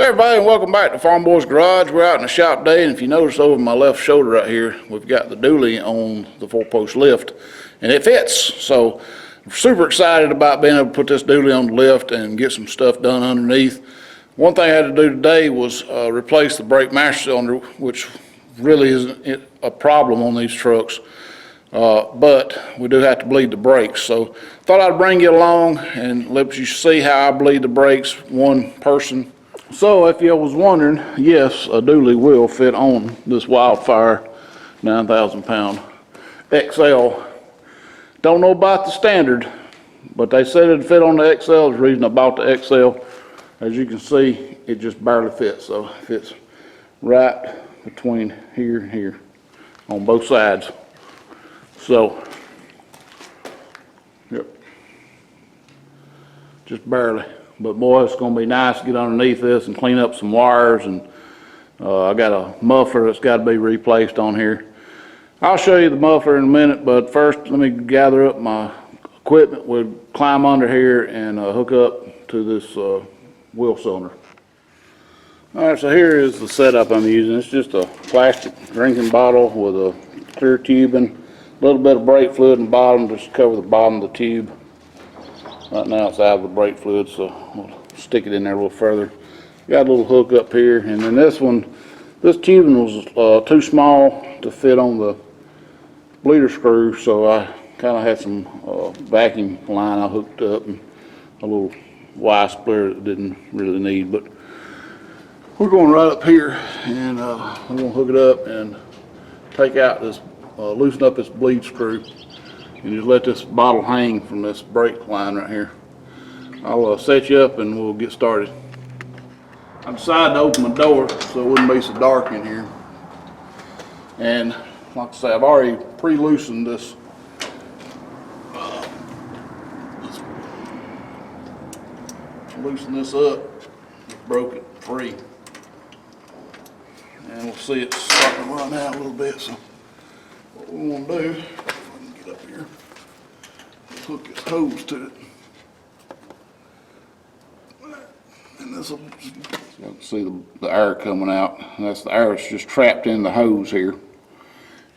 Hey everybody, and welcome back to Farmboy's Garage. We're out in the shop today, and if you notice over my left shoulder right here, we've got the dually on the 4-post lift, and it fits. So I'm super excited about being able to put this dually on the lift and get some stuff done underneath. One thing I had to do today was replace the brake master cylinder, which really isn't a problem on these trucks. But we do have to bleed the brakes. So thought I'd bring you along and let you see how I bleed the brakes one person. So if you was wondering, yes, a dually will fit on this Wildfire 9,000 pound XL. Don't know about the standard, but they said it'd fit on the XL. Is the reason I bought the XL. As you can see, it just barely fits. So it fits right between here and here on both sides. So, yep, just barely. But boy, it's going to be nice to get underneath this and clean up some wires. And I got a muffler that's got to be replaced on here. I'll show you the muffler in a minute, but first let me gather up my equipment. We'll climb under here and hook up to this wheel cylinder. Alright, so here is the setup I'm using. It's just a plastic drinking bottle with a clear tubing, a little bit of brake fluid in the bottom just to cover the bottom of the tube. Right now it's out of the brake fluid, so we'll stick it in there a little further. Got a little hook up here, and then this tubing was too small to fit on the bleeder screw, so I kind of had some vacuum line I hooked up and a little Y splitter that didn't really need. But we're going right up here, and we're going to hook it up and take out this, loosen up this bleed screw. And just let this bottle hang from this brake line right here. I'll set you up and we'll get started. I decided to open my door so it wouldn't be so dark in here. And like I say, I've already pre-loosened this. Let's loosen this up. Just broke it free. And we'll see it's starting to run out a little bit. So what we want to do, get up here, hook this hose to it, and this will, you can see the air coming out, and that's the air that's just trapped in the hose here.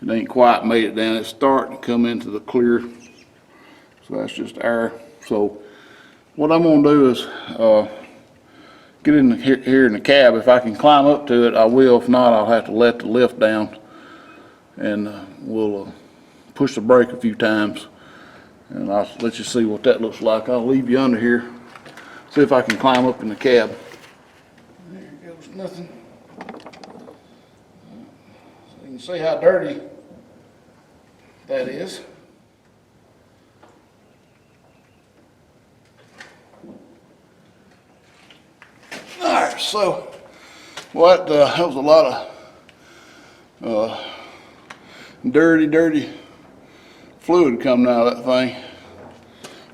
It ain't quite made it down. It's starting to come into the clear, so that's just air. So what I'm going to do is get in here in the cab. If I can climb up to it, I will. If not, I'll have to let the lift down, and we'll push the brake a few times, and I'll let you see what that looks like. I'll leave you under here, see if I can climb up in the cab. There goes nothing. So you can see how dirty that is. Alright, so that was a lot of dirty fluid coming out of that thing,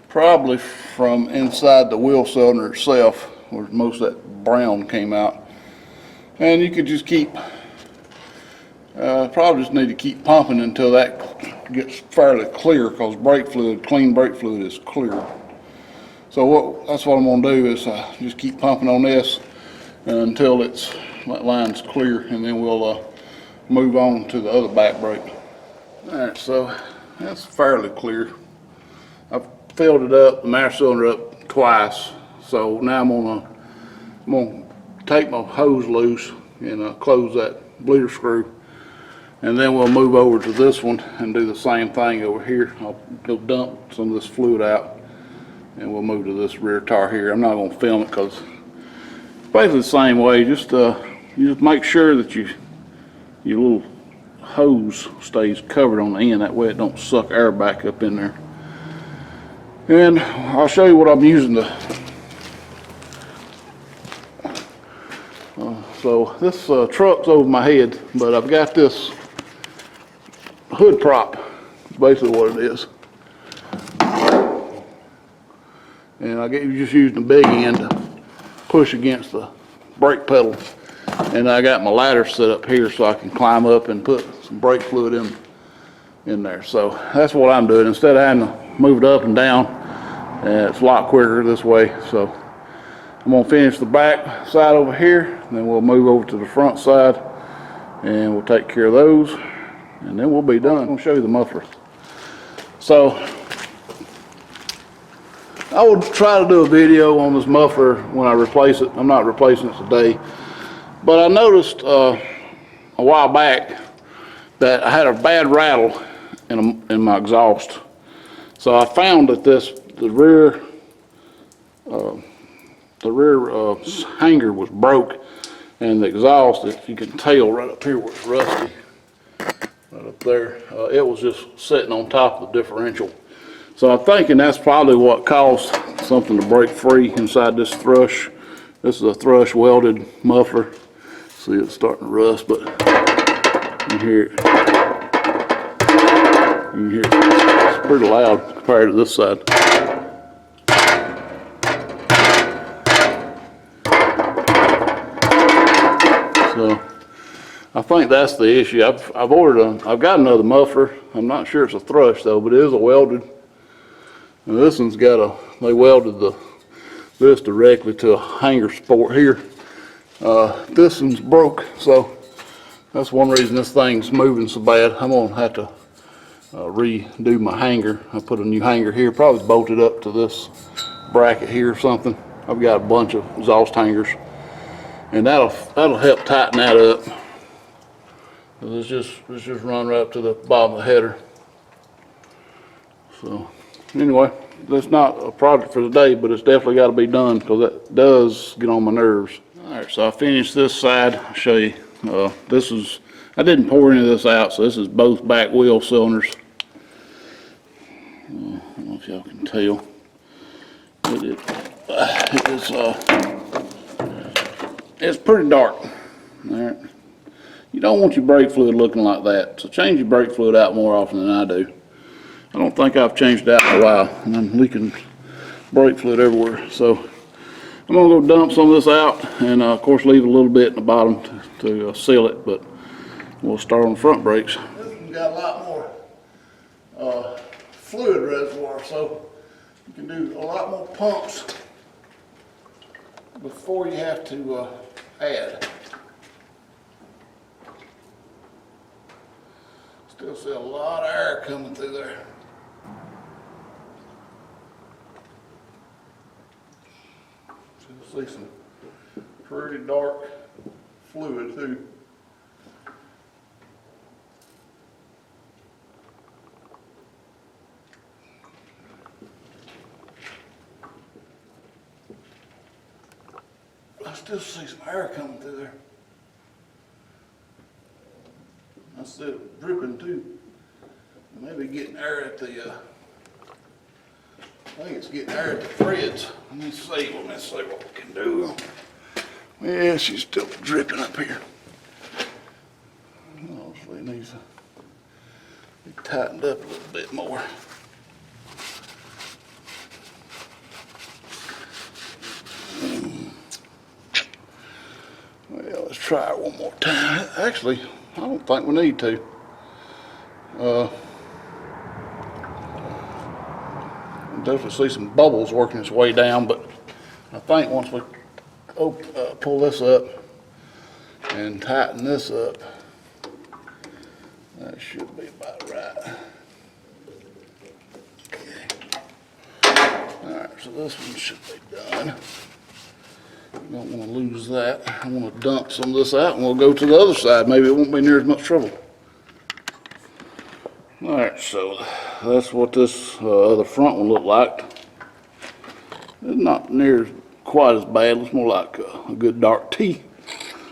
probably from inside the wheel cylinder itself, where most of that brown came out. And you could just keep, probably just need to keep pumping until that gets fairly clear, because clean brake fluid is clear. So that's what I'm going to do is just keep pumping on this until that line's clear, and then we'll move on to the other back brake. Alright, so that's fairly clear. I've filled it up, the master cylinder up twice. So now I'm gonna take my hose loose and close that bleeder screw. And then we'll move over to this one and do the same thing over here. I'll go dump some of this fluid out, and we'll move to this rear tire here. I'm not gonna film it because it's basically the same way. You just make sure that your little hose stays covered on the end, that way it don't suck air back up in there. And I'll show you what I'm using to so this truck's over my head, but I've got this hood prop. That's basically what it is, and I just using the big end to push against the brake pedal. And I got my ladder set up here so I can climb up and put some brake fluid in there. So that's what I'm doing. Instead of having to move it up and down, it's a lot quicker this way. So I'm gonna finish the back side over here, and then we'll move over to the front side and we'll take care of those, and then we'll be done. I'm gonna show you the muffler. So I will try to do a video on this muffler when I replace it. I'm not replacing it today, but I noticed a while back that I had a bad rattle in my exhaust. So I found that the rear hanger was broke, and the exhaust, if you can tell right up here where it's rusty, right up there, it was just sitting on top of the differential. So I'm thinking that's probably what caused something to break free inside this thrush. This is a thrush welded muffler. See, it's starting to rust, but you can hear it. You can hear it. It's pretty loud compared to this side. So I think that's the issue. I've got another muffler. I'm not sure it's a thrush though, but it is a welded. And this one's got they welded this directly to a hanger support here. This one's broke, so that's one reason this thing's moving so bad. I'm gonna have to redo my hanger. I put a new hanger here, probably bolted up to this bracket here or something. I've got a bunch of exhaust hangers, and that'll help tighten that up. Let's just run right up to the bottom of the header. So anyway, that's not a project for today, but it's definitely got to be done because that does get on my nerves. All right, so I finished this side. I'll show you. I didn't pour any of this out, so this is both back wheel cylinders. I don't know if y'all can tell. It's pretty dark. All right. You don't want your brake fluid looking like that, so change your brake fluid out more often than I do. I don't think I've changed it out in a while, and I'm leaking brake fluid everywhere. So I'm gonna go dump some of this out, and of course leave a little bit in the bottom to seal it, but we'll start on the front brakes. This one's got a lot more fluid reservoir, so you can do a lot more pumps before you have to add. Still see a lot of air coming through there. Still see some pretty dark fluid too. I still see some air coming through there. I see it dripping too. Maybe getting air at the, I think it's getting air at the threads. Let me see what we can do. Yeah, she's still dripping up here. Obviously it needs to be tightened up a little bit more. Well, let's try it one more time. Actually, I don't think we need to. Definitely see some bubbles working its way down, but I think once we pull this up and tighten this up, that should be about right. Okay. All right, so this one should be done. We don't want to lose that. I want to dump some of this out and we'll go to the other side. Maybe it won't be near as much trouble. All right, so that's what this other front one looked like. It's not near quite as bad. It's more like a good dark tea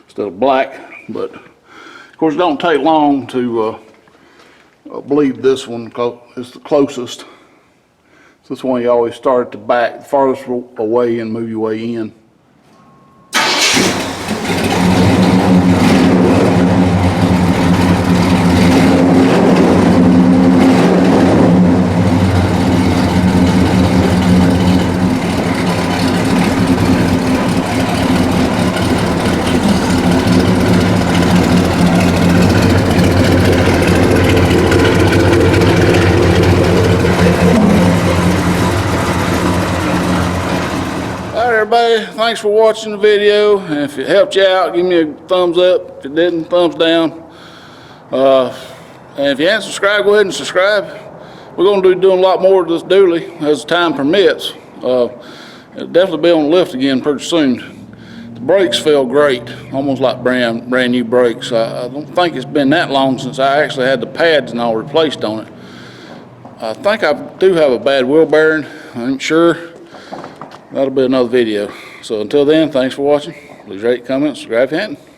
instead of black. But of course, it don't take long to bleed this one because it's the closest. So this one you always start at the back, farthest away, and move your way in. Everybody, anyway, thanks for watching the video. And if it helped you out, give me a thumbs up. If it didn't, thumbs down. And if you haven't subscribed, go ahead and subscribe. We're going to be doing a lot more of this dually as time permits. It'll definitely be on the lift again pretty soon. The brakes feel great, almost like brand new brakes. I don't think it's been that long since I actually had the pads and all replaced on it. I think I do have a bad wheel bearing. I ain't sure. That'll be another video. So until then, thanks for watching. Please rate, comment, subscribe if you hadn't.